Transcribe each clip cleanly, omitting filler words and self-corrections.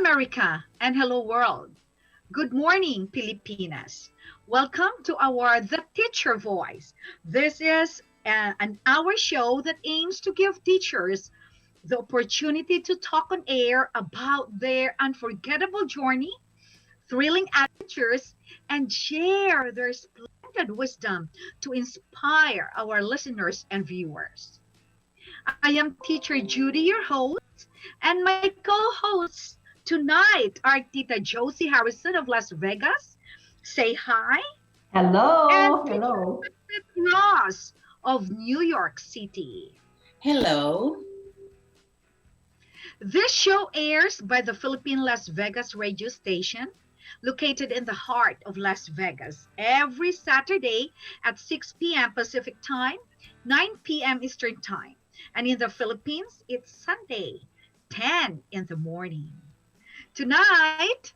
America and hello world. Good morning, Pilipinas. Welcome to our The Teacher Voice. This is an hour show that aims to give teachers the opportunity to talk on air about their unforgettable journey, thrilling adventures, and share their splendid wisdom to inspire our listeners and viewers. I am Teacher Judy, your host, and my co-hosts tonight are Tita Josie Harrison of Las Vegas. Say hi. And Hello, Teacher hello. Ross of New York City. Hello. This show airs by the Philippine Las Vegas radio station, located in the heart of Las Vegas, every Saturday at 6 p.m. Pacific Time, 9 p.m. Eastern Time. And in the Philippines, it's Sunday, 10 in the morning. Tonight,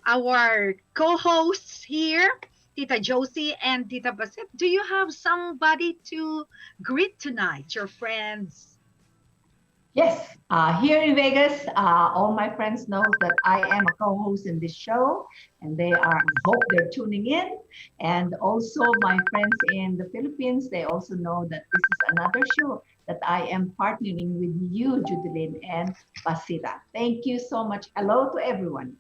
our co-hosts here, Tita Josie and Tita Basit, do you have somebody to greet tonight, your friends? Yes, here in Vegas, all my friends know that I am a co-host in this show, and hope they're tuning in. And also my friends in the Philippines, they also know that this is another show that I am partnering with you, Judeline and Basita. Thank you so much. Hello to everyone.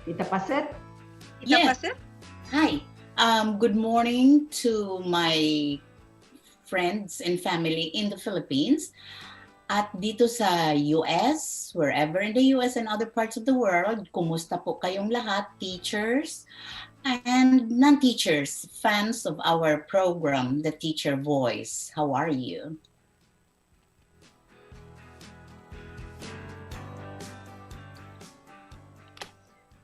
Tita Paset? Tita Yes. Basit? Hi. Good morning to my friends and family in the Philippines. At dito sa US, wherever in the US and other parts of the world, kumusta po kayong lahat, teachers and non-teachers, fans of our program, The Teacher Voice. How are you?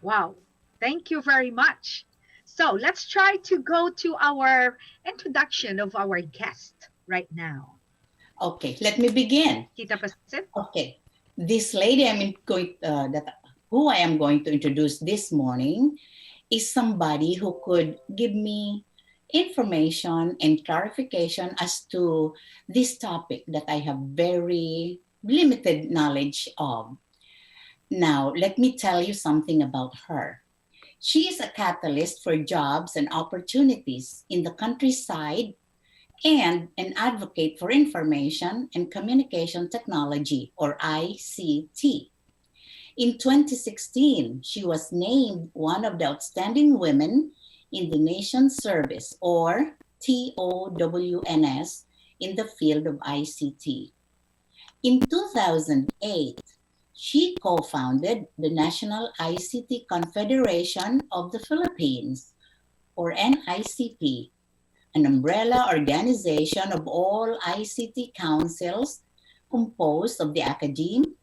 Wow, thank you very much. So let's try to go to our introduction of our guest right now. Okay, let me begin. Tita Basit? Okay, this lady who I am going to introduce this morning is somebody who could give me information and clarification as to this topic that I have very limited knowledge of. Now, let me tell you something about her. She is a catalyst for jobs and opportunities in the countryside and an advocate for information and communication technology, or ICT. In 2016, she was named one of the outstanding women in the nation's service, or TOWNS, in the field of ICT. In 2008, she co-founded the National ICT Confederation of the Philippines, or NICP, an umbrella organization of all ICT councils composed of the academe,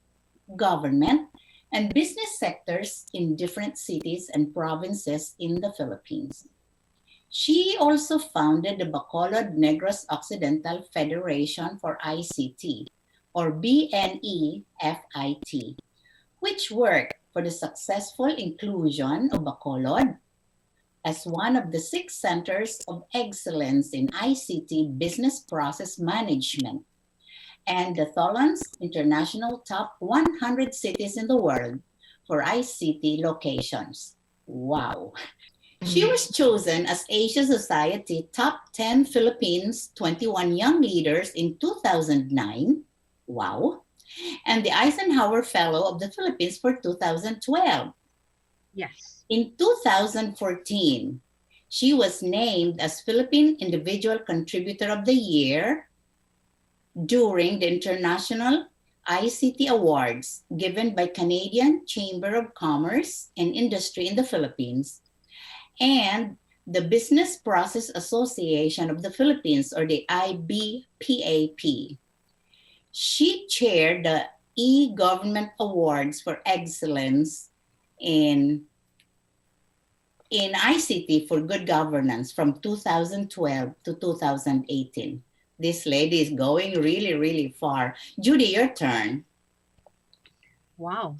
government, and business sectors in different cities and provinces in the Philippines. She also founded the Bacolod Negros Occidental Federation for ICT, or BNEFIT, which worked for the successful inclusion of Bacolod as one of the 6 centers of excellence in ICT business process management, and the Tholon's International Top 100 Cities in the World for ICT locations. Wow. She was chosen as Asia Society Top 10 Philippines 21 Young Leaders in 2009. Wow. And the Eisenhower Fellow of the Philippines for 2012. Yes. In 2014, she was named as Philippine Individual Contributor of the Year during the International ICT Awards given by Canadian Chamber of Commerce and Industry in the Philippines and the Business Process Association of the Philippines, or the IBPAP. She chaired the e-Government Awards for Excellence in ICT for Good Governance from 2012 to 2018. This lady is going really, really far. Judy, your turn. Wow.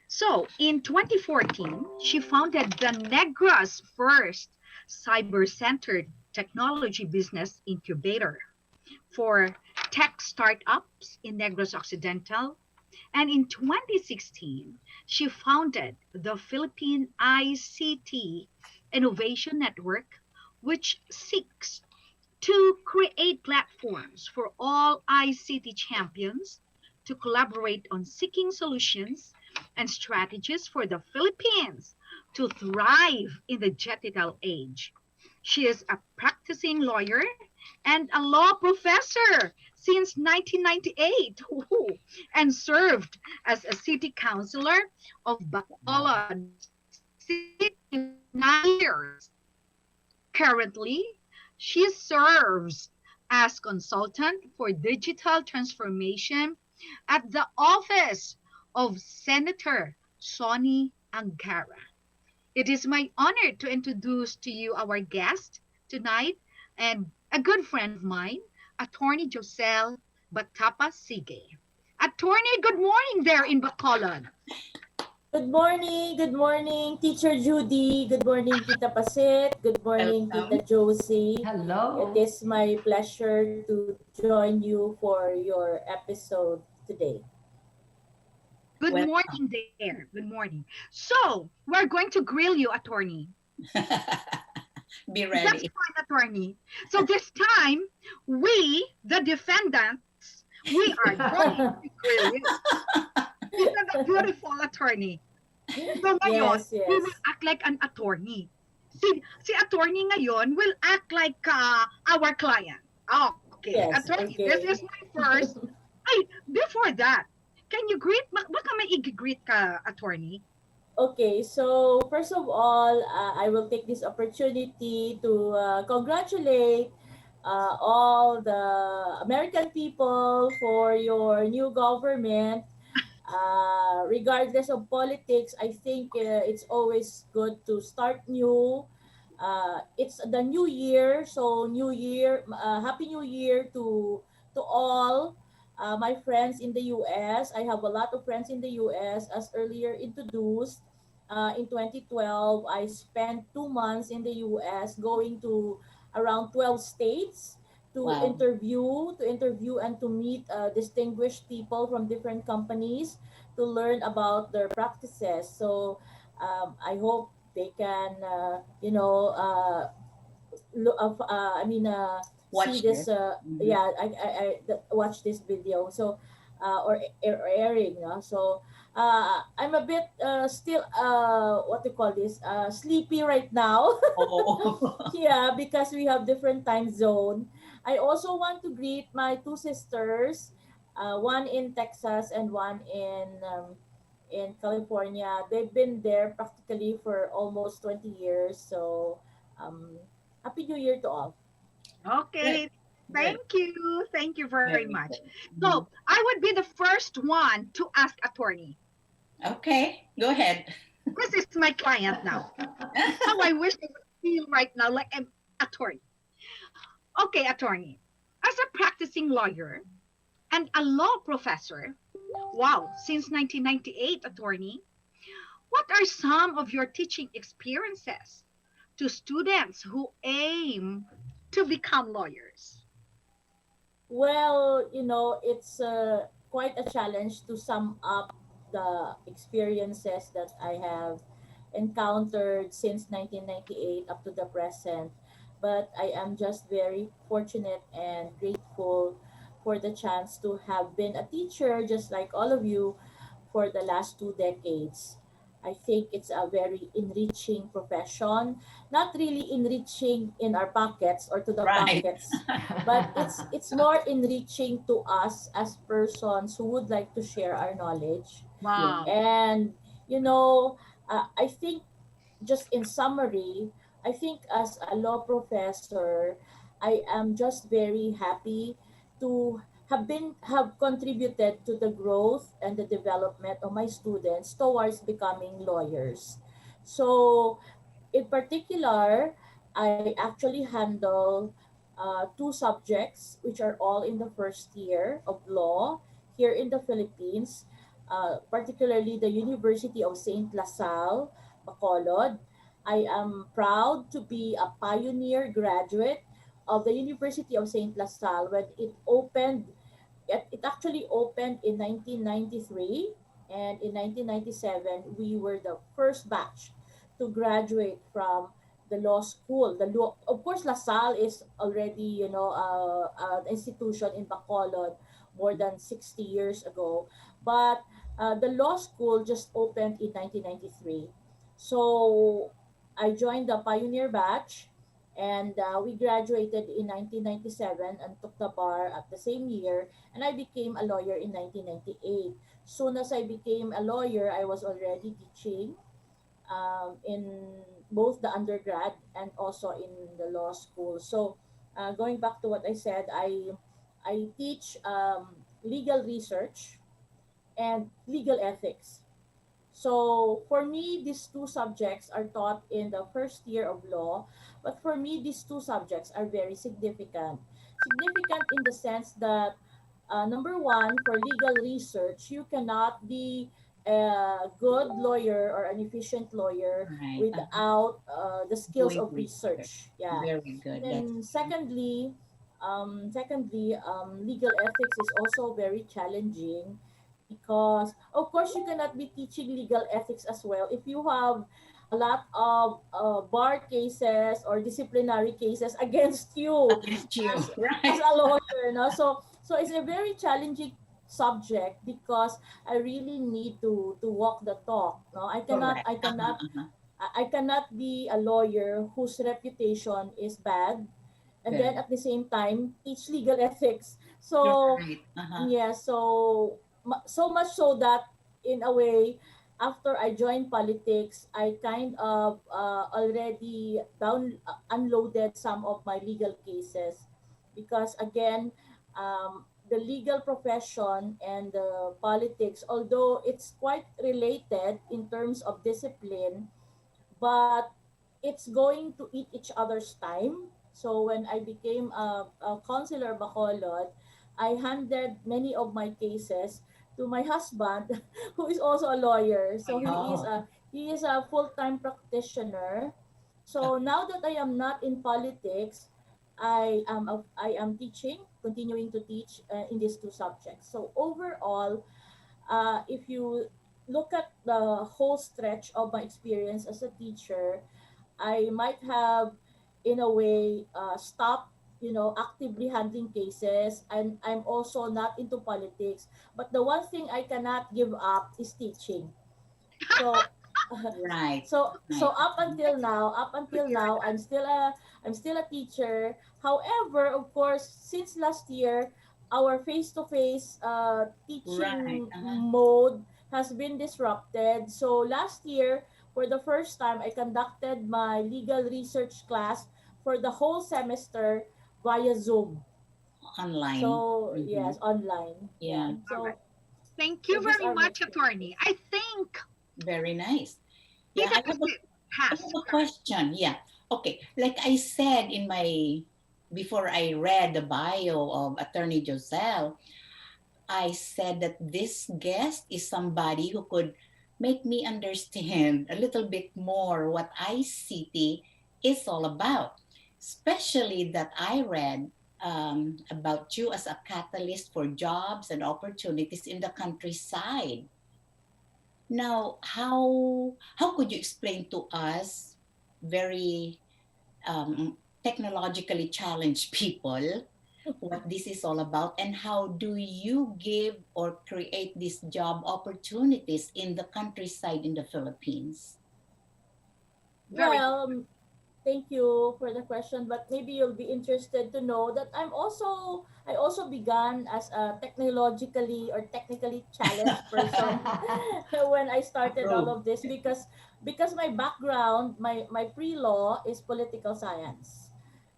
So in 2014, she founded the Negros first cyber-centered technology business incubator for tech startups in Negros Occidental And in 2016, she founded the Philippine ICT Innovation Network, which seeks to create platforms for all ICT champions to collaborate on seeking solutions and strategies for the Philippines to thrive in the digital age. She is a practicing lawyer and a law professor since 1998 and served as a city councilor of Wow. Bacolod City for 9 years. Currently, she serves as consultant for digital transformation at the office of Senator Sonny Angara. It is my honor to introduce to you our guest tonight and a good friend of mine, Attorney Jocelle Batapa-Sigue. Attorney, good morning there in Bacolod. Good morning, Teacher Judy. Good morning, Tita Pasit. Good morning, Tita Welcome. Josie. It Hello. is my pleasure to join you for your episode today. Good Welcome. morning there. Good morning. So, we're going to grill you, Attorney. Be That's ready. fine, Attorney. So this time, we, the defendants, we are going to grill you. Isn't that beautiful, Attorney? So ngayon, Yes, we will yes. act like an attorney. Si attorney ngayon will act like our client. Okay, Yes, attorney, this is okay. my first. Ay, before that, can you greet? Baka may i-greet ka, attorney? Okay, so first of all, I will take this opportunity to congratulate all the American people for your new government. Regardless of politics, I think it's always good to start new. It's the new year, so new year, happy new year to all my friends in the US. I have a lot of friends in the US. As earlier introduced, in 2012, I spent 2 months in the US, going to around 12 states Wow. to interview and to meet distinguished people from different companies to learn about their practices. So I hope they can see Watch this this. Mhm. watch this video, so or airing, so I'm a bit still what to call this, sleepy right now. Oh. Yeah, because we have different time zone. I also want to greet my two sisters, one in Texas and one in California. They've been there practically for almost 20 years. So, um, Happy New Year to all. Good. Okay, Good. thank you very Very much. good. So Mhm. I would be the first one to ask attorney. Okay. Go ahead. This is my client now. How I wish I would feel right now like an attorney. Okay, attorney. As a practicing lawyer and a law professor, wow, since 1998, attorney, what are some of your teaching experiences to students who aim to become lawyers? Well, it's quite a challenge to sum up the experiences that I have encountered since 1998 up to the present. But I am just very fortunate and grateful for the chance to have been a teacher, just like all of you, for the last 2 decades. I think it's a very enriching profession, not really enriching in our pockets or to the Right. pockets, but it's more enriching to us as persons who would like to share our knowledge. Yeah. Wow. And you know, I think, just in summary, I think as a law professor, I am just very happy to have contributed to the growth and the development of my students towards becoming lawyers. So, in particular, I actually handle two subjects which are all in the first year of law here in the Philippines, particularly the University of St. LaSalle, Bacolod. I am proud to be a pioneer graduate of the University of St. LaSalle when it opened it actually opened in 1993, and in 1997 we were the first batch to graduate from the law school. The law, of course, LaSalle is already, an institution in Bacolod more than 60 years ago, but the law school just opened in 1993. So I joined the pioneer batch, and we graduated in 1997 and took the bar at the same year, and I became a lawyer in 1998. Soon as I became a lawyer, I was already teaching in both the undergrad and also in the law school. So going back to what I said, I teach legal research and legal ethics. So for me, these two subjects are taught in the first year of law, but for me, these two subjects are very significant. Significant in the sense that, number one, for legal research, you cannot be a good lawyer or an efficient lawyer Right. without the skills Doing of research. research. Yeah. Very And good. That's then legal ethics is also very challenging because of course you cannot be teaching legal ethics as well if you have a lot of bar cases or disciplinary cases against you against you. as Right. a lawyer, no? So it's a very challenging subject because I really need to walk the talk, no? Correct. I cannot be a lawyer whose reputation is bad and then Very. at the same time teach legal ethics. You're So right. yeah, so much so that in a way, after I joined politics, I kind of already unloaded some of my legal cases because again, the legal profession and the politics, although it's quite related in terms of discipline, but it's going to eat each other's time. So when I became a consular Bacolod, I handed many of my cases to my husband, who is also a lawyer. So Oh, he is a full-time practitioner. So now that I am not in politics, I am teaching, continuing to teach in these two subjects. So overall, if you look at the whole stretch of my experience as a teacher, I might have, in a way, stopped, actively handling cases, and I'm also not into politics. But the one thing I cannot give up is teaching. So right. so Right. up Good until to hear now I'm still a teacher. However, of course, since last year our face to face Right. teaching mode has been disrupted. So last year, for the first time, I conducted my legal research class for the whole semester via Zoom. Online. So yes, online. Yeah. Yeah. All right. So Thank so you these very are my much, experiences. attorney. I think Very nice. he Yeah, got to sit. I Has. have a question. Yeah. Okay. Like I said in my before I read the bio of Attorney Joselle, I said that this guest is somebody who could make me understand a little bit more what ICT is all about. Especially that I read about you as a catalyst for jobs and opportunities in the countryside. Now, how could you explain to us very technologically challenged people what this is all about, and how do you give or create these job opportunities in the countryside in the Philippines? Very good. Well, thank you for the question, but maybe you'll be interested to know that I also began as a technically challenged person when I started all Approve. of this because my background, my pre-law is political science.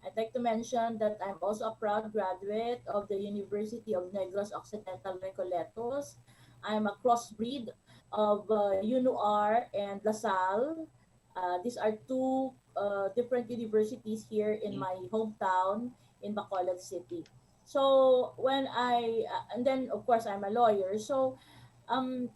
I'd like to mention that I'm also a proud graduate of the University of Negros Occidental Recoletos. I'm a crossbreed of UNUR and LaSalle. These are two different universities here in my hometown in Bacolod City. So and then of course I'm a lawyer. So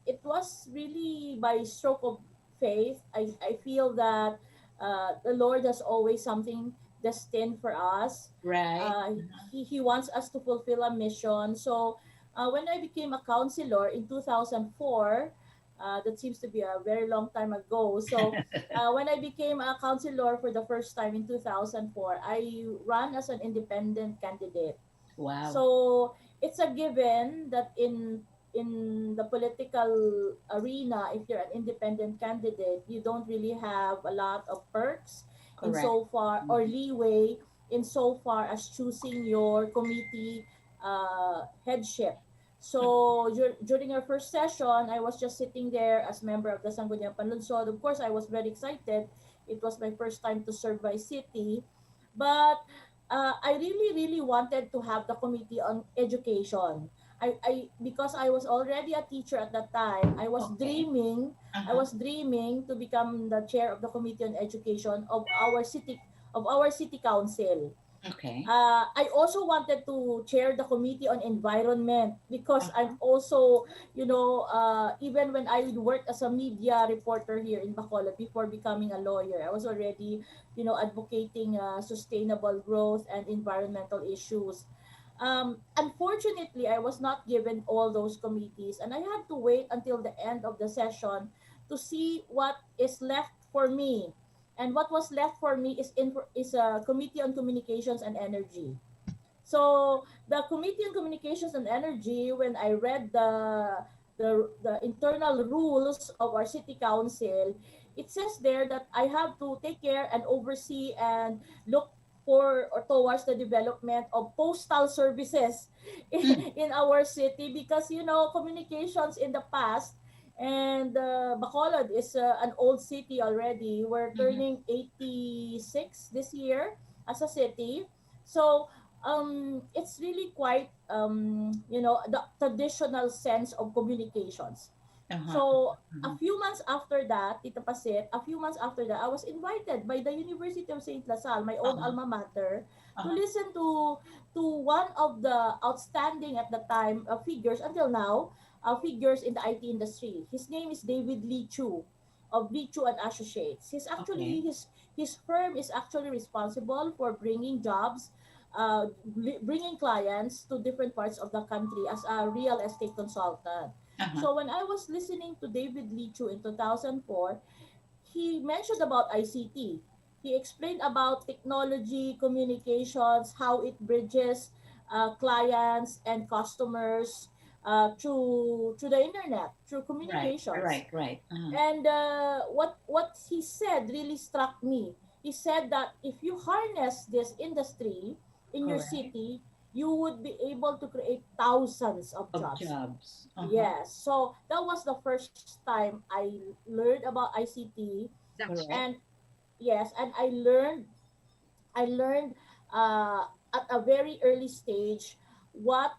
it was really by stroke of faith. I feel that the Lord has always something destined for us. Right. He wants us to fulfill a mission. So When I became a counselor in 2004, that seems to be a very long time ago. So when I became a counselor for the first time in 2004, I ran as an independent candidate. Wow. So it's a given that in the political arena, if you're an independent candidate, you don't really have a lot of perks in Correct. so far, or leeway in so far as choosing your committee headship. So during our first session, I was just sitting there as member of the Sangguniang Panlunsod. Of course, I was very excited. It was my first time to serve my city. But I really, really wanted to have the committee on education. Because I was already a teacher at that time, Okay. I Uh-huh. was dreaming to become the chair of the committee on education of our city council. Okay. I also wanted to chair the committee on environment because I'm Uh-huh. also, even when I worked as a media reporter here in Bacolod before becoming a lawyer, I was already, advocating sustainable growth and environmental issues. Unfortunately, I was not given all those committees, and I had to wait until the end of the session to see what is left for me. And what was left for me is a committee on communications and energy. So the Committee on Communications and Energy, when I read the internal rules of our city council, it says there that I have to take care and oversee and look for or towards the development of postal services Mm. in our city, because communications in the past, and Bacolod is an old city already. We're Mm-hmm. turning 86 this year as a city. So it's really quite the traditional sense of communications. Uh-huh. So a Uh-huh. few months after that, Tita Pasit, a few months after that, I was invited by the University of St. Lasal, my own Uh-huh. alma mater, to Uh-huh. listen to one of the outstanding at the time figures until now, figures in the IT industry. His name is David Lee Chu of Lee Chu and Associates. Okay. His firm is actually responsible for bringing jobs, bringing clients to different parts of the country as a real estate consultant. Uh-huh. So when I was listening to David Lee Chu in 2004, he mentioned about ICT. He explained about technology, communications, how it bridges clients and customers through the internet, through Right. communications. Right. Right. Uh-huh. And what he said really struck me. He said that if you harness this industry in your Correct. city, you would be able to create thousands of Of jobs. jobs. Uh-huh. Yes. So that was the first time I learned about ICT. That's Correct. And yes, and I learned at a very early stage what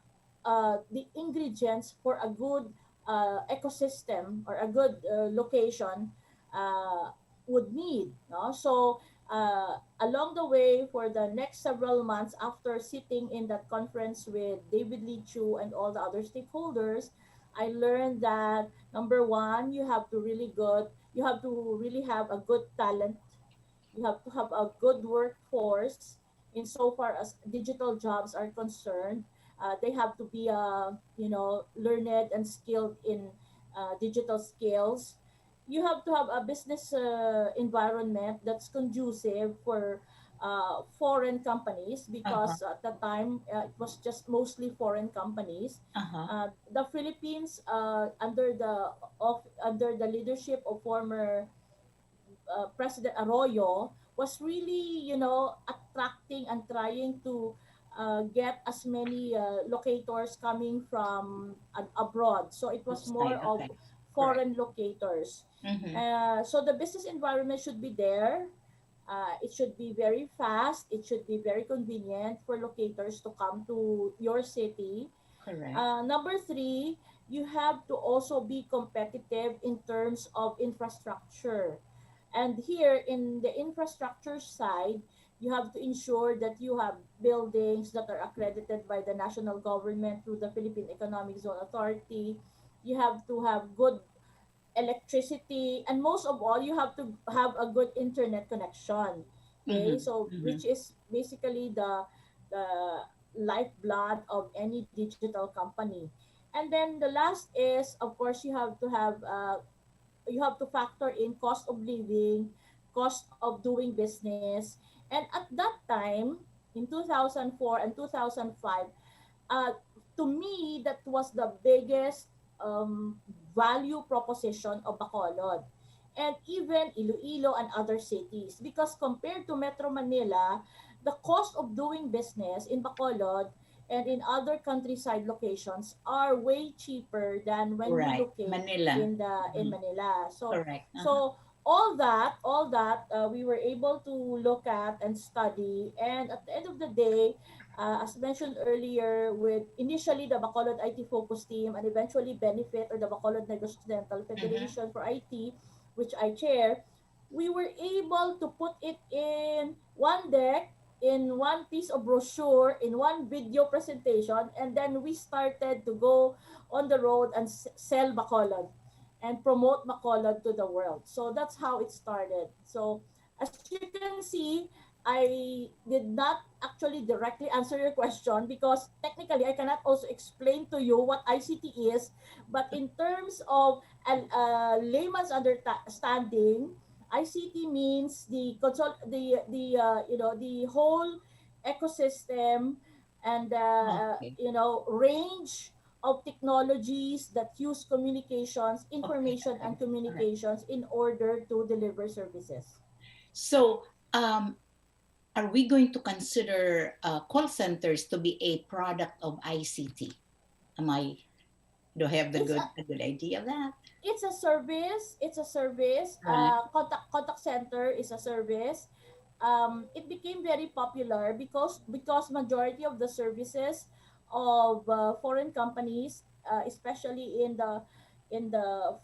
the ingredients for a good ecosystem or a good location uh, would need. No? So along the way, for the next several months after sitting in that conference with David Lee Chu and all the other stakeholders, I learned that number one, you have to really have a good talent. You have to have a good workforce insofar as digital jobs are concerned. They have to be learned and skilled in digital skills. You have to have a business environment that's conducive for foreign companies, Uh-huh. because at the time it was just mostly foreign companies. Uh-huh. The Philippines, under the leadership of former President Arroyo, was really, attracting and trying to get as many locators coming from abroad. So it was more Outside. of Okay. Correct. foreign locators. Mm-hmm. So the business environment should be there. It should be very fast. It should be very convenient for locators to come to your city. Correct. Number three, you have to also be competitive in terms of infrastructure. And here in the infrastructure side, you have to ensure that you have buildings that are accredited by the national government through the Philippine Economic Zone Authority. You have to have good electricity, and most of all, you have to have a good internet connection. Okay, Mm-hmm. so Mm-hmm. which is basically the lifeblood of any digital company. And then the last is, of course, you have to factor in cost of living, cost of doing business. And at that time, in 2004 and 2005, uh, to me, that was the biggest value proposition of Bacolod. And even Iloilo and other cities. Because compared to Metro Manila, the cost of doing business in Bacolod and in other countryside locations are way cheaper than when you Right. locate Manila. in Mhm. Manila. Correct. Uh-huh. So all that we were able to look at and study, and at the end of the day, as mentioned earlier, with initially the Bacolod IT focus team and eventually Benefit, or the Bacolod Negros Occidental Mm-hmm. Federation for IT, which I chair, we were able to put it in one deck, in one piece of brochure, in one video presentation, and then we started to go on the road and sell Bacolod and promote Bacolod to the world. So that's how it started. So as you can see, I did not actually directly answer your question, because technically I cannot also explain to you what ICT is. But in terms of a layman's understanding, ICT means the whole ecosystem and Okay. range of technologies that use communications, Okay. information and Okay. All right. communications in order to deliver services. So, are we going to consider call centers to be a product of ICT? Am I? Do I have It's a good idea of that? it's a service. It's a service. Right. Contact center is a service. It became very popular because majority of the services of foreign companies, especially in the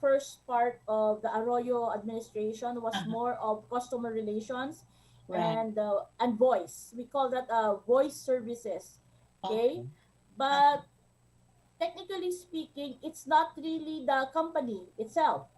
first part of the Arroyo administration, was Uh-huh. more of customer relations Right. and voice. We call that voice services. Okay, Okay. Uh-huh. but technically speaking, it's not really the company itself.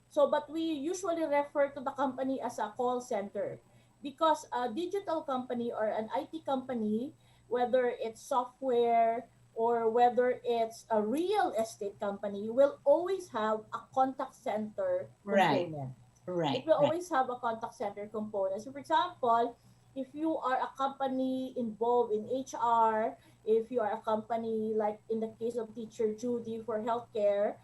So, but we usually refer to the company as a call center, because a digital company or an IT company, whether it's software or whether it's a real estate company, will always have a contact center Right. component. It Right. will Right. always have a contact center component. So, for example, if you are a company involved in HR, if you are a company like in the case of Teacher Judy for healthcare,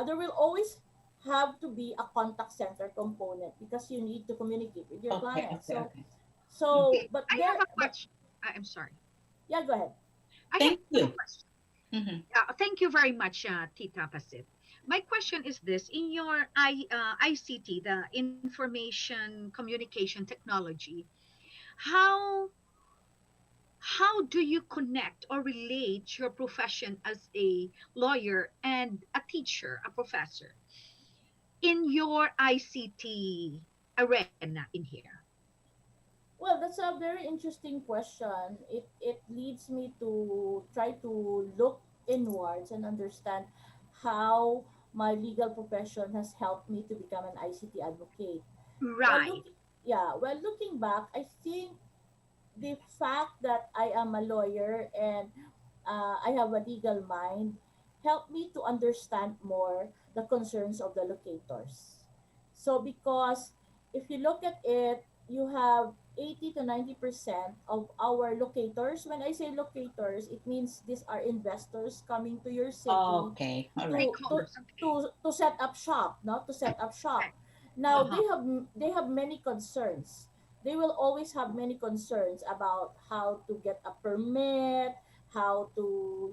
there will always have to be a contact center component, because you need to communicate with your Okay. clients. Okay. Okay. Mm. Okay, I have a question. I'm sorry. Yeah, go ahead. I have Thank a you. question. Mm-hmm. Thank you very much, Tita Pasit. My question is this: in your ICT, the Information Communication Technology, how how do you connect or relate your profession as a lawyer and a teacher, a professor, in your ICT arena in here? Well, that's a very interesting question. It leads me to try to look inwards and understand how my legal profession has helped me to become an ICT advocate. Well, Right. looking back, I think the fact that I am a lawyer and I have a legal mind helped me to understand more the concerns of the locators. So because if you look at it, you have 80 to 90% of our locators. When I say locators, it means these are investors coming to your city Okay. All right. to to Stakeholders. Okay. to set up shop, not to set up shop. Okay. Now Uh-huh. they have many concerns. They will always have many concerns about how to get a permit, how to,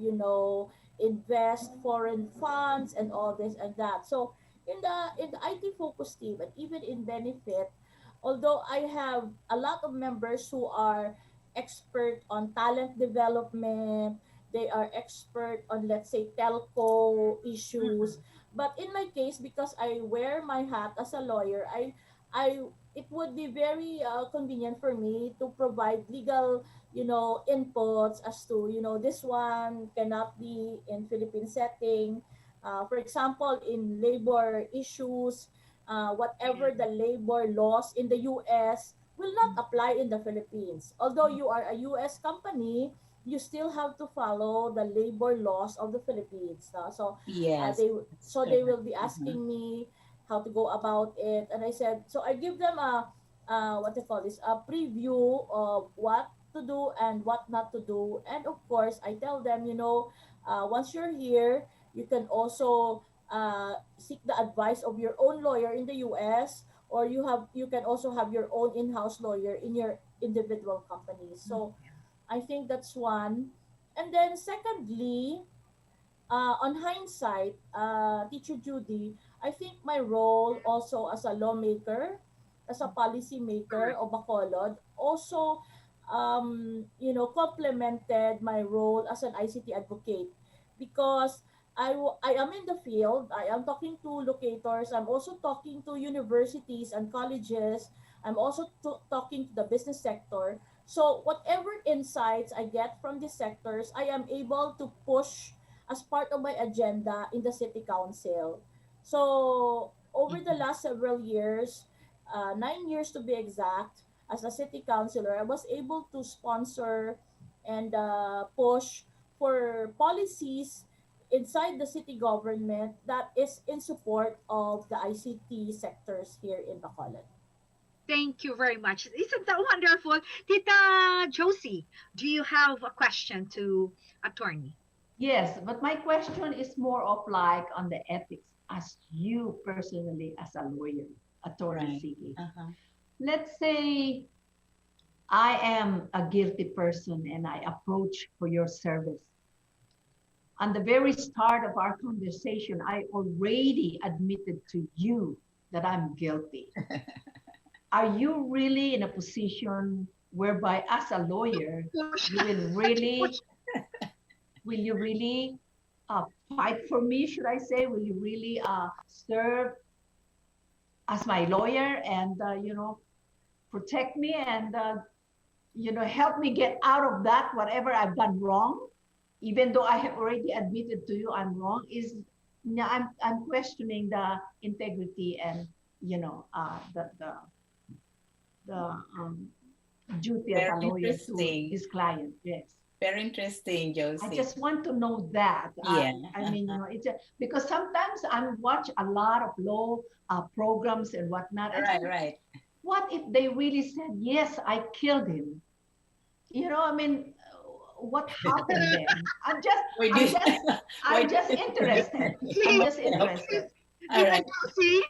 invest foreign funds and all this and that. So in the IT focus team and even in Benefit, although I have a lot of members who are expert on talent development, they are expert on, let's say, telco issues. Mhm. But in my case, because I wear my hat as a lawyer, I it would be very convenient for me to provide legal, inputs as to, this one cannot be in Philippine setting. For example, in labor issues, whatever Yeah. the labor laws in the US will not apply in the Philippines. Although you are a US company, you still have to follow the labor laws of the Philippines. So Yes, they that's they correct. will be Uh-huh. asking me how to go about it, and I said, so I give them a what they call this, a preview of what to do and what not to do. And of course, I tell them, once you're here, you can also seek the advice of your own lawyer in the US, or you can also have your own in-house lawyer in your individual companies. So I think that's one. And then secondly, on hindsight, Teacher Judy, I think my role also as a lawmaker, as a policy maker Correct. of Bacolod, also, complemented my role as an ICT advocate, because I am in the field, I am talking to locators, I'm also talking to universities and colleges, I'm also talking to the business sector. So whatever insights I get from these sectors, I am able to push as part of my agenda in the city council. So over the Mhm. last several years, 9 years to be exact, as a city councilor, I was able to sponsor and push for policies inside the city government that is in support of the ICT sectors here in Bacolod. Thank you very much. Isn't that wonderful? Tita Josie, do you have a question to attorney? Yes, but my question is more of like on the ethics as you personally as a lawyer, Attorney Right. Sige. Uh-huh. Let's say I am a guilty person and I approach for your service. On the very start of our conversation, I already admitted to you that I'm guilty. Are you really in a position whereby as a lawyer, Push, you will to push. really, will you really fight for me, should I say? Will you really serve as my lawyer and, protect me and, help me get out of that, whatever I've done wrong, even though I have already admitted to you I'm wrong, I'm questioning the integrity and, the duty as Very a lawyer to interesting. his client. Yes. Very interesting, I Josie. just want to know that. Yeah. I mean, Uh-huh. it's because sometimes I watch a lot of law programs and whatnot. I Right, said, right. what if they really said, yes, I killed him? I mean, what happened then? Why I'm did just, why I'm did just you do interested. I'm Please, just that? interested. Okay. please, All Tita right. Josie,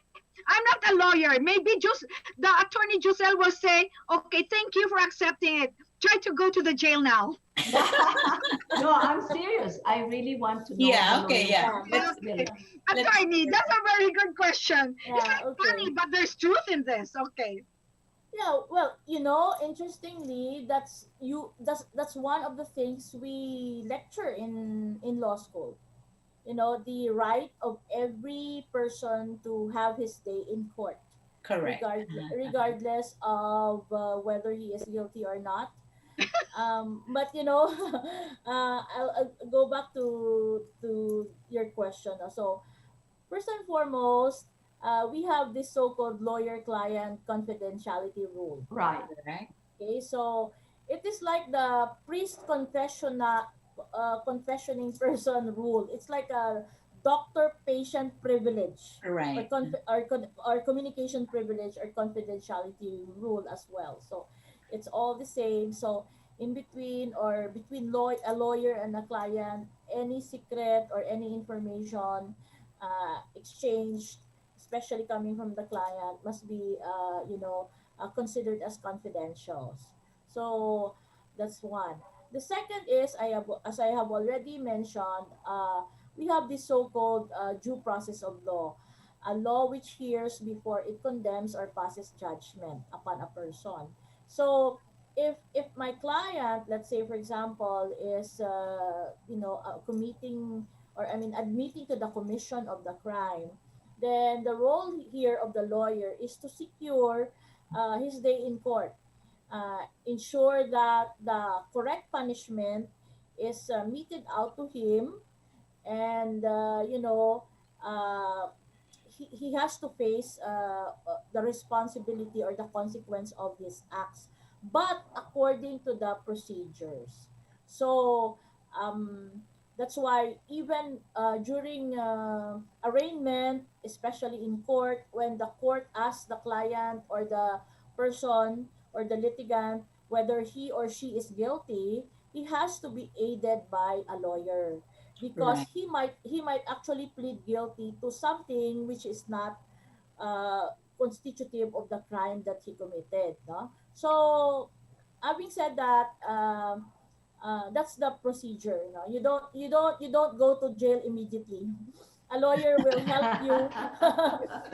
I'm not a lawyer. Maybe just the attorney Giselle will say, okay, thank you for accepting it. Try to go to the jail now. No, I'm serious. I really want to know the Yeah, okay, lawyer's yeah. Yeah, Okay. responsibility. Let's Attorney, hear that's that. a very good question. It's yeah, like okay. funny, but there's truth in this. Okay. Yeah, well, interestingly, that's one of the things we lecture in law school. The right of every person to have his day in court, Correct. Uh-huh. regardless of whether he is guilty or not. But I'll go back to your question. So first and foremost, we have this so-called lawyer-client confidentiality rule. Right. Correct. Okay, so it is like the priest confessioning person rule. It's like a doctor-patient privilege, or, Right. or communication privilege, or confidentiality rule as well. So it's all the same. So in between, or between a lawyer and a client, any secret or any information exchanged, especially coming from the client, must be considered as confidential. So that's one. The second is, as I have already mentioned, we have this so-called due process of law, a law which hears before it condemns or passes judgment upon a person. So if my client, let's say for example, is committing, or I mean admitting to the commission of the crime, then the role here of the lawyer is to secure his day in court, ensure that the correct punishment is meted out to him, and uh, he has to face the responsibility or the consequence of his acts, but according to the procedures. So um, that's why even during arraignment, especially in court, when the court asks the client or the person or the litigant whether he or she is guilty, he has to be aided by a lawyer, because Right. he might actually plead guilty to something which is not uh, constitutive of the crime that he committed, no? So having said that, that's the procedure, no? You don't go to jail immediately. A lawyer will help you.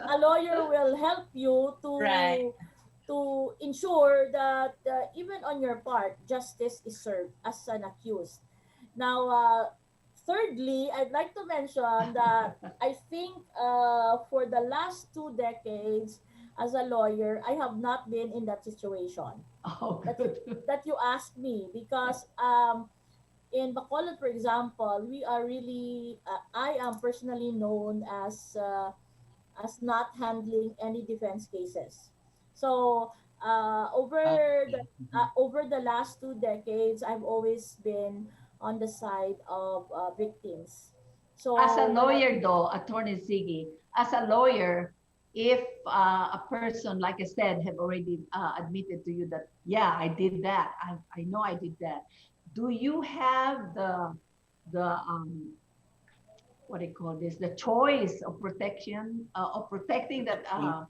A lawyer will help you Right. to ensure that even on your part, justice is served as an accused. Now, thirdly, I'd like to mention that I think for the last 2 decades as a lawyer, I have not been in that situation Oh, that you good. that you asked me, because in Bacolod, for example, we are really I am personally known as not handling any defense cases. So Okay. Mhm. over the last 2 decades, I've always been on the side of victims. As a So when I lawyer, though, Attorney Ziggy, as a lawyer, if a person, like I said, have already admitted to you that, yeah, I did that, I know I did that, do you have the what do you call this, the choice of protection, of protecting that Right.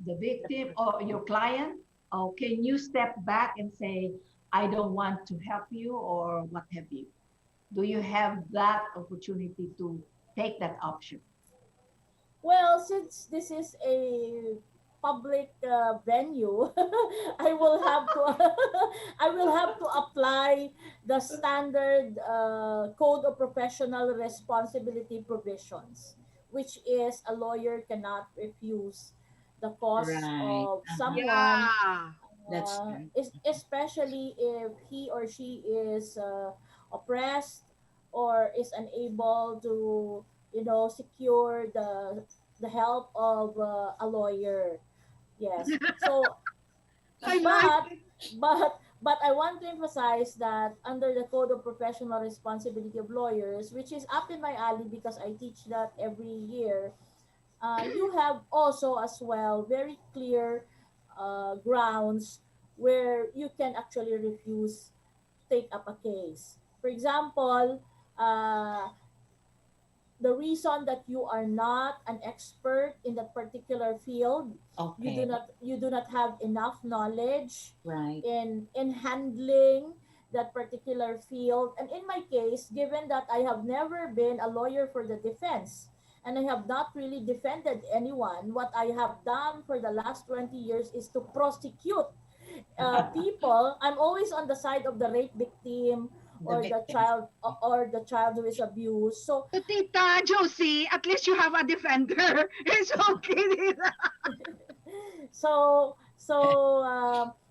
the victim or your client? Or can you step back and say, I don't want to help you or what have you? Do you have that opportunity to take that option? Well, since this is a public venue, I will have to I will have to apply the standard code of professional responsibility provisions, which is a lawyer cannot refuse the cause Right. of Uh-huh. someone, Yeah. That's true. especially if he or she is oppressed or is unable to, secure the help of a lawyer. Yes. So, I like but it. but I want to emphasize that under the Code of Professional Responsibility of Lawyers, which is up in my alley because I teach that every year, you have also as well very clear grounds where you can actually refuse take up a case. For example, uh, the reason that you are not an expert in that particular field, Okay. you do not have enough knowledge Right. in handling that particular field. And in my case, given that I have never been a lawyer for the defense and I have not really defended anyone, what I have done for the last 20 years is to prosecute people. I'm always on the side of the rape victim The victim. or the child who is abused. So So, Tita Josie, at least you have a defender. It's okay, Tita.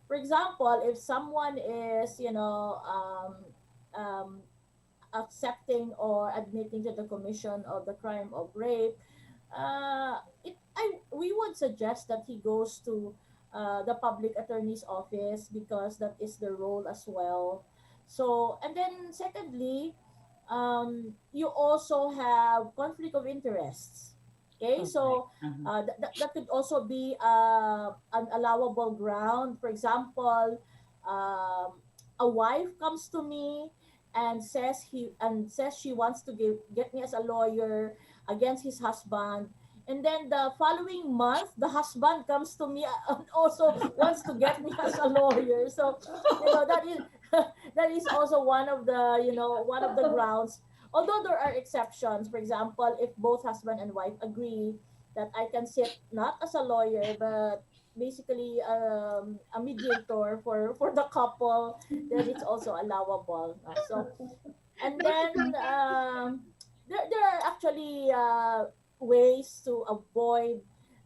for example, if someone is, um, accepting or admitting to the commission of the crime of rape, we would suggest that he goes to the public attorney's office, because that is the role as well. So, and then secondly, you also have conflict of interests. Okay, Correct. so Uh-huh. that could also be an allowable ground. For example, um, a wife comes to me and says she wants to get me as a lawyer against his husband, and then the following month the husband comes to me and also wants to get me as a lawyer. So that is that is also one of the grounds, although there are exceptions. For example, if both husband and wife agree that I can sit not as a lawyer but basically a mediator for the couple, then it's also allowable. So, and That's then funny. there are actually ways to avoid.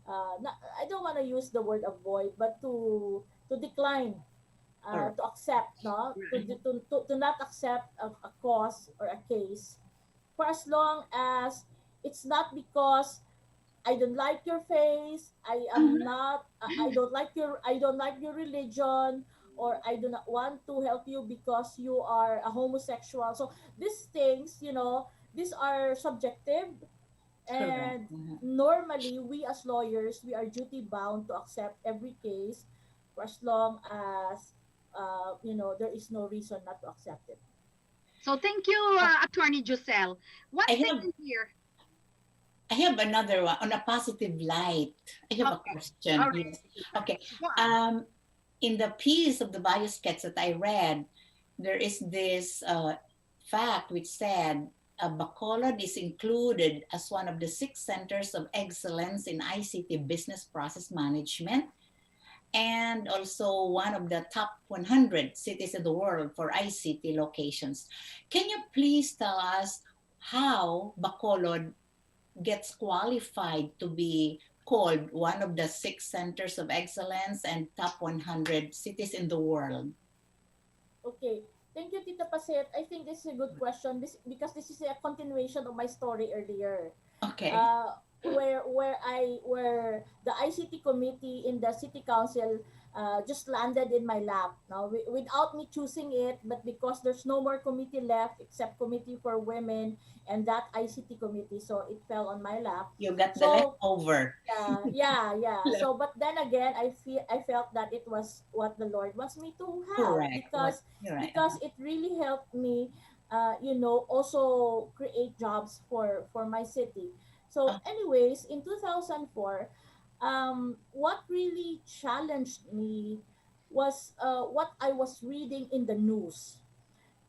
I don't want to use the word avoid, but to decline, Correct. to accept, no, Right. to not accept a cause or a case, for as long as it's not because I don't like your face. I am not. I don't like your. I don't like your religion, or I do not want to help you because you are a homosexual. So these things, these are subjective, Correct. and normally we as lawyers, we are duty bound to accept every case for as long as there is no reason not to accept it. So thank you, Attorney Jocelle. One I thing have in here. I have another one on a positive light. I have a Okay. question. All right. Yes. Okay. Go on. In the piece of the biosketch that I read, there is this fact which said Bacolod is included as one of the 6 centers of excellence in ICT business process management, and also one of the top 100 cities in the world for ICT locations. Can you please tell us how Bacolod gets qualified to be called one of the 6 centers of excellence and top 100 cities in the world? Okay. Thank you, Tita Paset. I think this is a good question. Because this is a continuation of my story earlier. Okay. Where the ICT committee in the city council just landed in my lap now, without me choosing it, but because there's no more committee left except committee for women and that ICT committee, so it fell on my lap. You got the So leftover. yeah. So, but then again, I felt that it was what the Lord wants me to have, Correct. What you're right. it really helped me, also create jobs for my city. So, Uh, anyways, in 2004, what really challenged me was what I was reading in the news.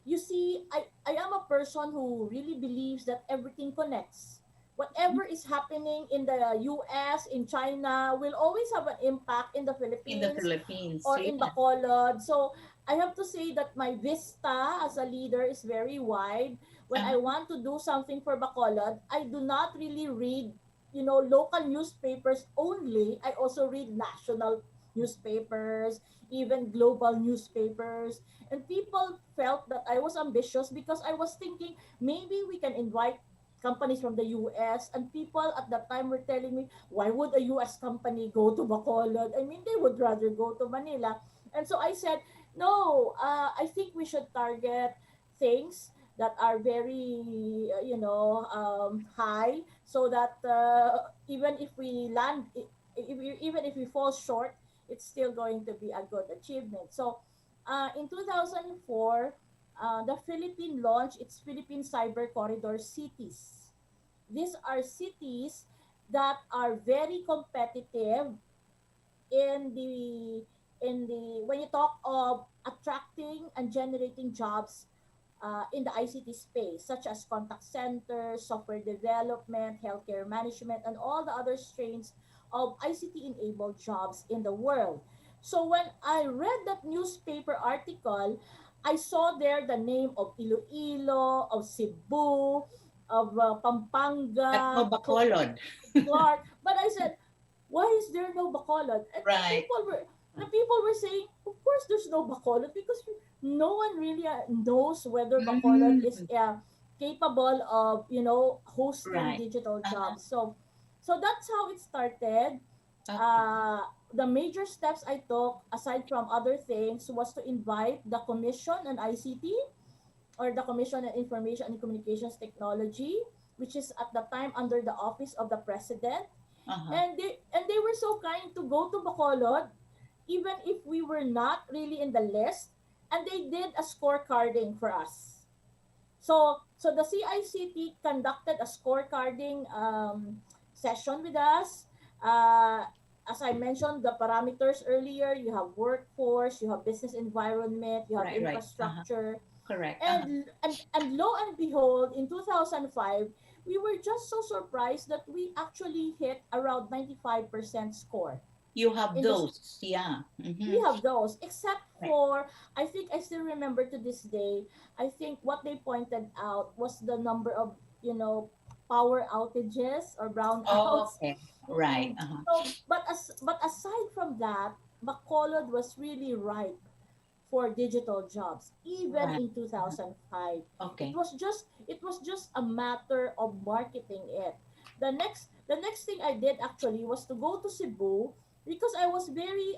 You see, I am a person who really believes that everything connects. Whatever is happening in the US, in China, will always have an impact in the in the Philippines Philippines. or Yeah. in Bacolod. So I have to say that my vista as a leader is very wide. When I Uh-huh. want to do something for Bacolod, I do not really read, local newspapers only. I also read national newspapers, even global newspapers. And people felt that I was ambitious because I was thinking maybe we can invite companies from the US, and people at that time were telling me, why would a US company go to Bacolod? I mean, they would rather go to Manila. And so I said, no, I think we should target things that are very, high, so that even if we land, even if we fall short, it's still going to be a good achievement. So in 2004, the Philippines launched its Philippine Cyber Corridor cities. These are cities that are very competitive in the when you talk of attracting and generating jobs in the ICT space, such as contact centers, software development, healthcare management, and all the other strains of ICT enabled jobs in the world. So when I read that newspaper article, I saw there the name of Iloilo, of Cebu, of But no Pampanga, Bacolod. Clark. But I said, why is there no Bacolod? And Right. the people were saying, of course there's no Bacolod, because no one really knows whether Bacolod is Mm. capable of hosting Right. digital Uh-huh. jobs. So that's how it started. Okay. Uh, the major steps I took, aside from other things, was to invite the Commission on ICT, or the Commission on Information and Communications Technology, which is at the time under the office of the president. Uh-huh. And they were so kind to go to Bacolod, even if we were not really in the list, and they did a scorecarding for us. So the CICT conducted a scorecarding session with us. Uh, as I mentioned, the parameters earlier, you have workforce, you have business environment, you have Right, right. Uh-huh. infrastructure, Correct. Uh-huh. and lo and behold, in 2005, we were just so surprised that we actually hit around 95% score You have in the those. Yeah. we Mm-hmm. have those, except Right. for, I think I still remember to this day, I think what they pointed out was the number of, power outages or brownouts. Okay. Right. Mm-mm. Uh-huh. So, but aside from that, Bacolod was really ripe for digital jobs even Right. in Uh-huh. 2005. Okay. It was just a matter of marketing it. The next thing I did actually was to go to Cebu, because I was very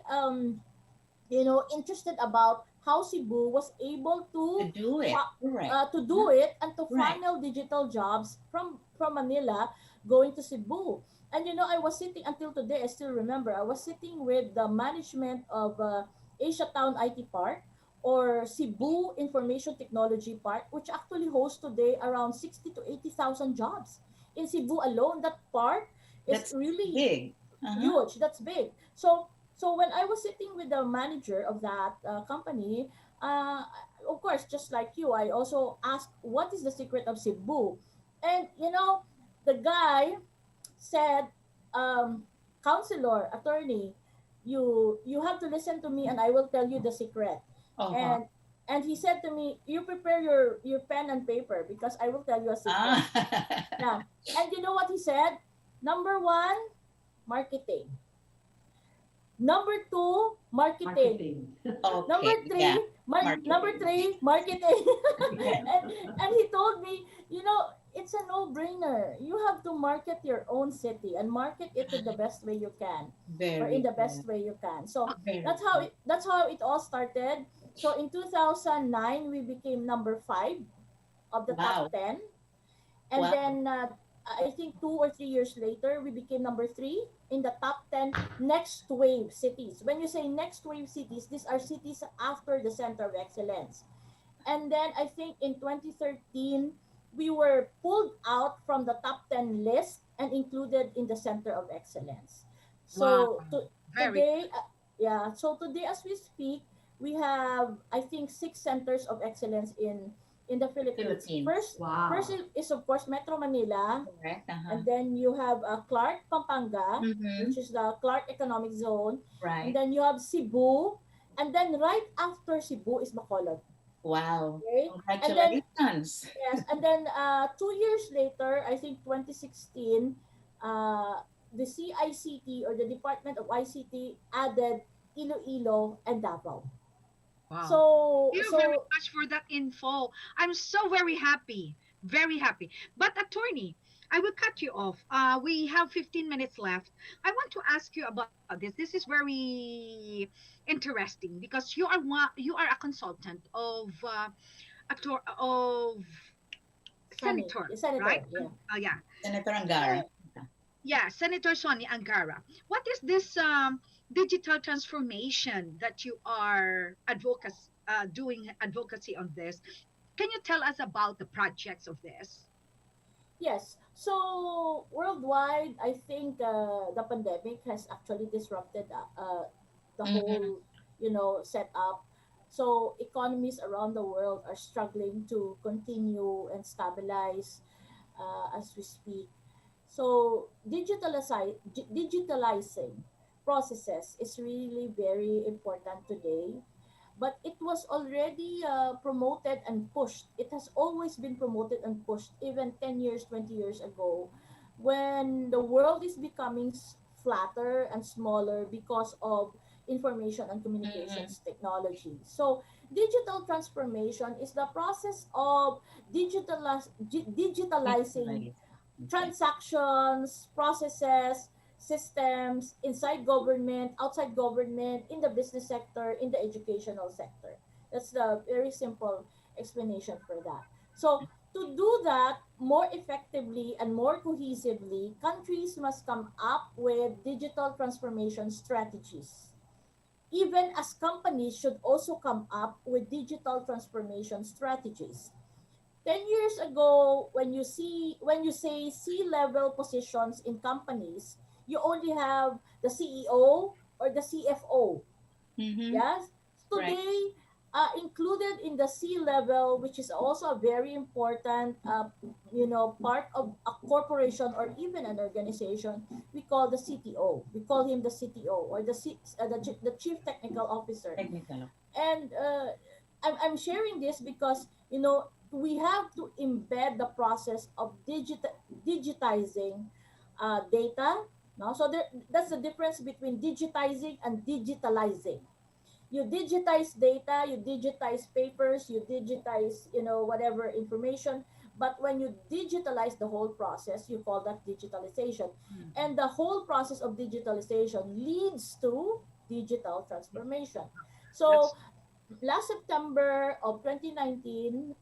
interested about how Cebu was able To do it. Correct. to do it and to Right. funnel digital jobs from Manila going to Cebu. And I was sitting until today. I still remember. I was sitting with the management of Asia Town IT Park or Cebu Information Technology Park, which actually hosts today around 60 to 80,000 jobs in Cebu alone. That park is That's really big. Uh-huh. huge. That's big. So when I was sitting with the manager of that company, uh, of course, just like you, I also asked what is the secret of Cebu, and the guy said, um, "Counselor, attorney, you have to listen to me, and I will tell you the secret." Uh-huh. And he said to me, "You prepare your pen and paper because I will tell you a secret." Ah. Yeah, and you know what he said? Number one, marketing. Number two, marketing. Marketing. Number Okay. Yeah. three, number Marketing. three, marketing. Yes. And he told me, it's a no-brainer. You have to market your own city and market it in the best way you can, or in Very the good. best way you can. So Okay. Very good. that's how it all started. So in 2009, we became number 5 of the top Wow. 10. And Wow. then I think 2 or 3 years later, we became number 3 in the top 10 next wave cities. When you say next wave cities, these are cities after the Center of Excellence. And then I think in 2013, we were pulled out from the top 10 list and included in the Center of Excellence. Wow. So Very today, yeah, so today as we speak, we have, I think, 6 centers of excellence in the Philippines. Philippines. First Wow. is of course Metro Manila, Correct. Uh-huh. and then you have Clark, Pampanga, Mm-hmm. which is the Clark Economic Zone, and Right. then you have Cebu, and then right after Cebu is Bacolod. Wow. Okay, and then Congratulations. yes, and then 2 years later, I think 2016, the CICT or the Department of ICT added Iloilo and Davao. wow. So Thank you very so much for that info. I'm so very happy. Very happy. But attorney, I will cut you off. We have 15 minutes left. I want to ask you about this. This is very interesting because you are a consultant of actor of Sunny, senator, the right? senator, yeah. Yeah. Senator Uh, Angara. Yeah, Senator Sonny Angara. What is this digital transformation that you are doing advocacy on this? Can you tell us about the projects of this? Yes. So worldwide, I think the pandemic has actually disrupted the Mm-hmm. whole, setup. So economies around the world are struggling to continue and stabilize as we speak. So digitalizing processes is really very important today, but it was already promoted and pushed. It has always been promoted and pushed, even 10 years, 20 years ago, when the world is becoming flatter and smaller because of information and Mm-hmm. communications technology. So, digital transformation is the process of digitalizing Digitalize. Okay. transactions, processes, systems inside government, outside government, in the business sector, in the educational sector. That's the very simple explanation for that. So, to do that more effectively and more cohesively, countries must come up with digital transformation strategies. Even as companies should also come up with digital transformation strategies. 10 years ago, when you say C-level positions in companies, you only have the CEO or the CFO. Mm-hmm. Yes. Right. Today, included in the C-level, which is also a very important, part of a corporation or even an organization, we call the CTO. We call him the CTO or the chief technical officer. Technical. And I'm sharing this because we have to embed the process of digitizing data. No, so that's the difference between digitizing and digitalizing. You digitize data, you digitize papers, you digitize whatever information. But when you digitalize the whole process, you call that digitalization. Mhm. And the whole process of digitalization leads to digital transformation. That's So last September of 2019,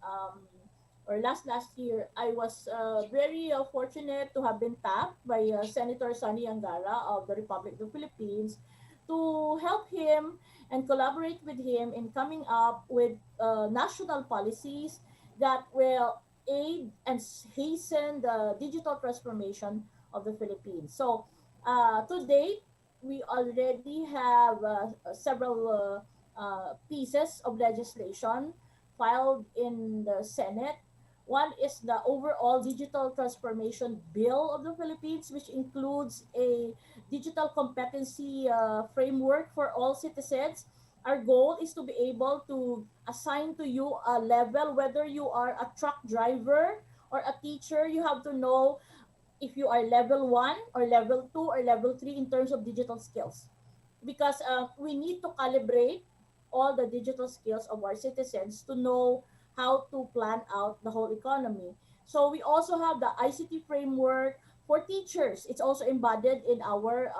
or last year, I was very fortunate to have been tapped by Senator Sonny Angara of the Republic of the Philippines to help him and collaborate with him in coming up with national policies that will aid and hasten the digital transformation of the Philippines. So, to date, we already have several pieces of legislation filed in the Senate. One is the overall digital transformation bill of the Philippines, which includes a digital competency framework for all citizens. Our goal is to be able to assign to you a level, whether you are a truck driver or a teacher. You have to know if you are level 1 or level 2 or level 3 in terms of digital skills, because we need to calibrate all the digital skills of our citizens to know how to plan out the whole economy. So we also have the ICT framework for teachers. It's also embodied in our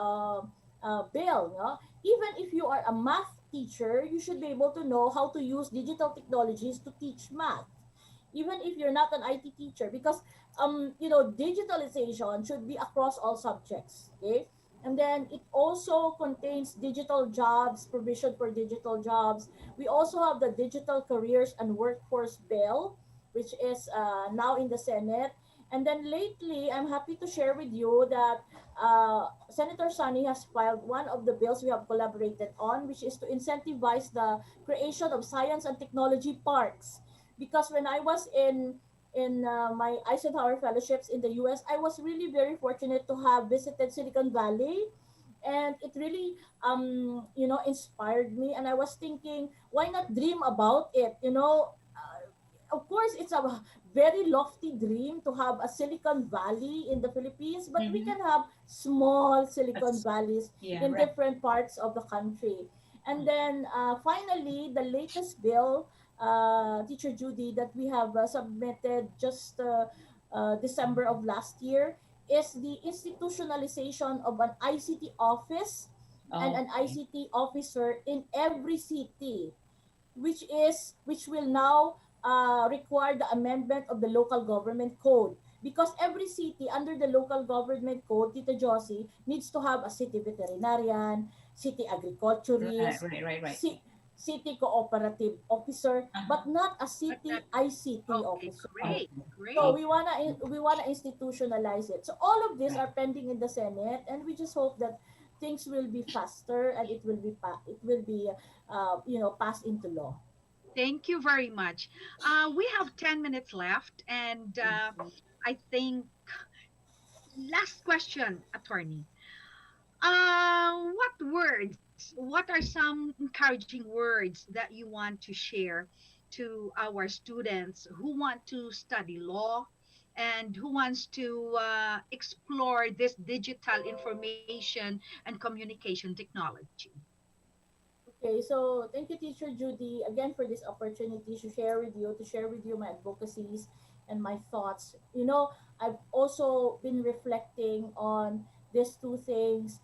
bill. No? Even if you are a math teacher, you should be able to know how to use digital technologies to teach math, even if you're not an IT teacher, because digitalization should be across all subjects. Okay, and then it also contains digital jobs, provision for digital jobs. We also have the digital careers and workforce bill, which is now in the Senate. And then lately, I'm happy to share with you that Senator Sani has filed one of the bills we have collaborated on, which is to incentivize the creation of science and technology parks. Because when I was in my Eisenhower fellowships in the US, I was really very fortunate to have visited Silicon Valley, and it really inspired me. And I was thinking, why not dream about it? Of course, it's a very lofty dream to have a Silicon Valley in the Philippines, but we Mm-hmm. can have small Silicon That's, Valleys yeah, in right. different parts of the country. And then finally, the latest bill, Teacher Judy, that we have submitted just December of last year, is the institutionalization of an ICT office and an Okay. ICT officer in every city, which will now require the amendment of the local government code, because every city under the local government code, Tita Josie, needs to have a city veterinarian, city Right, agriculturist, right, right, right. city cooperative officer, but Uh-huh. not a but city that ICT okay, officer. great, Okay. So great. Okay. we wanna institutionalize it. So all of these Right. are pending in the Senate, and we just hope that things will be faster and it will be passed into law. Thank you very much. We have 10 minutes left, and I think last question, attorney. What are some encouraging words that you want to share to our students who want to study law and who wants to explore this digital information and communication technology? Okay, so thank you, Teacher Judy, again for this opportunity to share with you my advocacies and my thoughts. I've also been reflecting on these two things.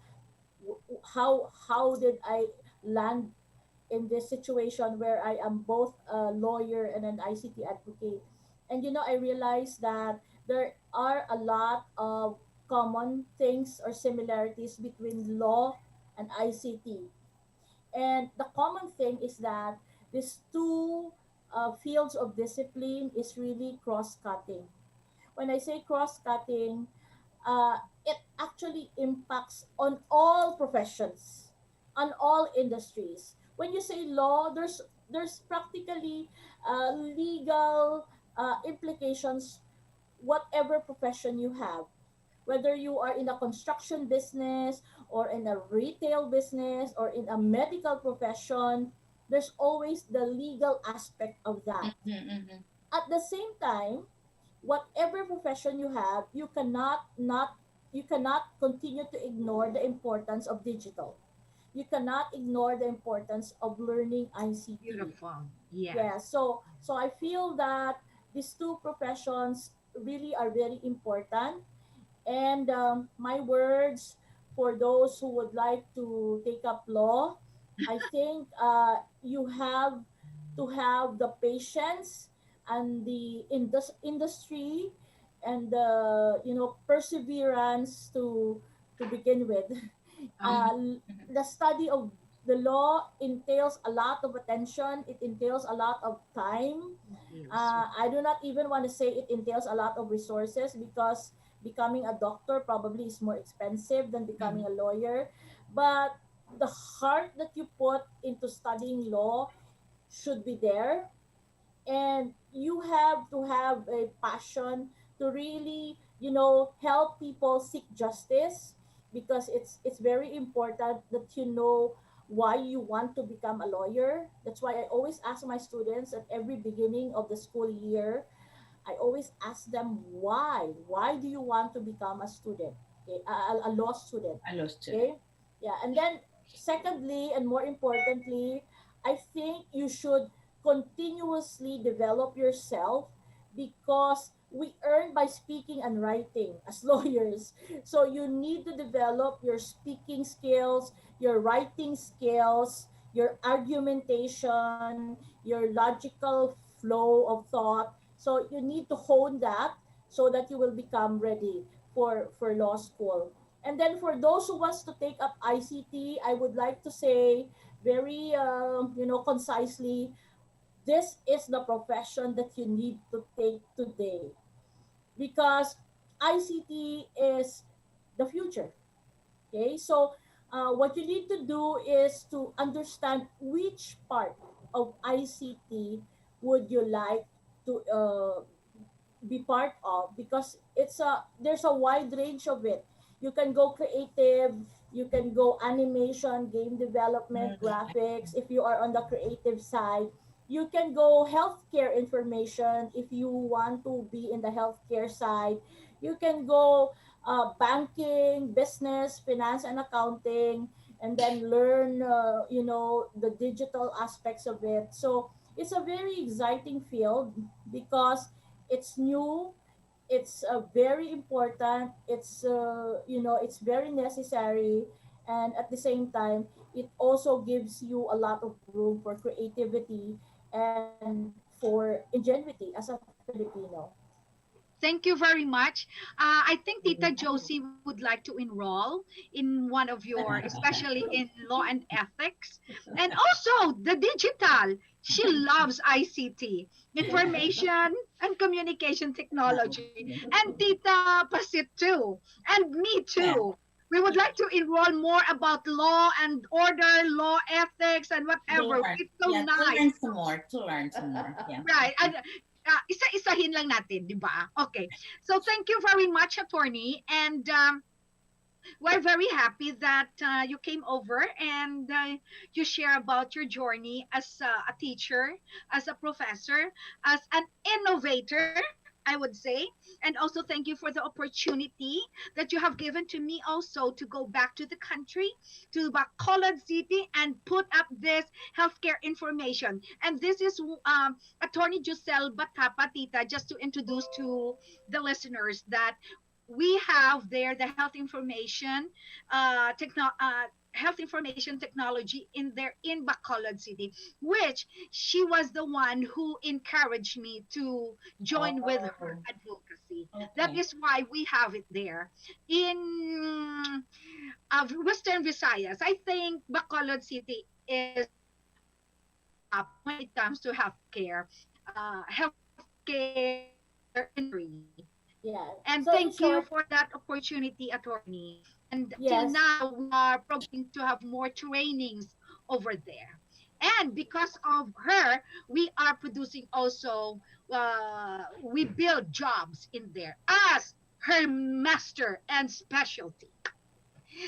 How did I land in this situation where I am both a lawyer and an ICT advocate? And I realized that there are a lot of common things or similarities between law and ICT. And the common thing is that these two fields of discipline is really cross-cutting. When I say cross-cutting, it actually impacts on all professions, on all industries. When you say law, there's practically legal implications, whatever profession you have, whether you are in a construction business or in a retail business or in a medical profession, there's always the legal aspect of that. Mm-hmm, mm-hmm. At the same time, whatever profession you have, you cannot continue to ignore the importance of digital. You cannot ignore the importance of learning ICT. Beautiful. Yes. Yeah, so I feel that these two professions really are very important. And my words for those who would like to take up law, I think you have to have the patience and the industry and the perseverance to begin with. Uh-huh. The study of the law entails a lot of attention. It entails a lot of time. Yes. I do not even want to say it entails a lot of resources, because becoming a doctor probably is more expensive than becoming a lawyer. But the heart that you put into studying law should be there, and you have to have a passion to really help people seek justice, because it's very important that you know why you want to become a lawyer. That's why I always ask my students at every beginning of the school year. I always ask them, why do you want to become a student, okay? A law student. I lost it. Okay. Yeah. And then secondly, and more importantly, I think you should continuously develop yourself, because we earn by speaking and writing as lawyers. So you need to develop your speaking skills, your writing skills, your argumentation, your logical flow of thought. So you need to hone that so that you will become ready for law school. And then for those who wants to take up ICT, I would like to say very concisely, this is the profession that you need to take today, because ICT is the future. Okay, so what you need to do is to understand which part of ICT would you like to be part of, because there's a wide range of it. You can go creative, you can go animation, game development, graphics if you are on the creative side. You can go healthcare information if you want to be in the healthcare side. You can go banking, business, finance and accounting, and then learn the digital aspects of it. So it's a very exciting field, because it's new, it's very important, it's very necessary, and at the same time it also gives you a lot of room for creativity and for ingenuity as a Filipino. Thank you very much. I think Tita Josie would like to enroll in one of your, especially in law and ethics, and also the digital. She loves ICT, information and communication technology, and Tita Pasit too, and me Yeah. too. We would like to enroll more about law and order, law ethics, and To whatever. learn. It's so Yeah, to nice. learn some more. To learn some more. Yeah. Right. Isa-isahin lang natin, di ba? Okay. So thank you very much, attorney. And we're very happy that you came over and you share about your journey as a teacher, as a professor, as an innovator, I would say. And also thank you for the opportunity that you have given to me also to go back to the country, to Bacolod City, and put up this healthcare information. And this is Attorney Jocelle Batapa, just to introduce to the listeners that we have there the health information technology in there in Bacolod City, which she was the one who encouraged me to join with her Oh, advocacy. That okay. is why we have it there in Western Visayas. I think Bacolod City is on the top when it comes to healthcare industry. Yeah. And So in thank you short, for that opportunity, attorney. And till yes. now, we are progressing to have more trainings over there. And because of her, we are producing also, we build jobs in there as her master and specialty.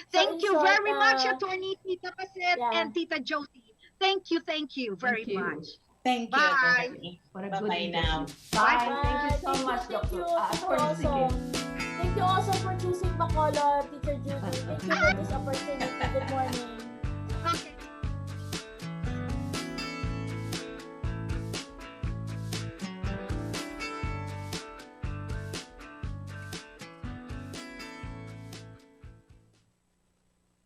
So Thank in you short, very much, attorney Tita Paset yeah. and Tita Josie. Thank you very Thank you. much. Thank you, Bye. attorney. What a good Bye-bye now. interview. Bye. Bye. Thank you Bye. so much, Thank Dr. you. Thank you Attorney also. Sige. Thank you also for choosing Bacolod, Teacher Judy. Thank you for this opportunity. Good morning.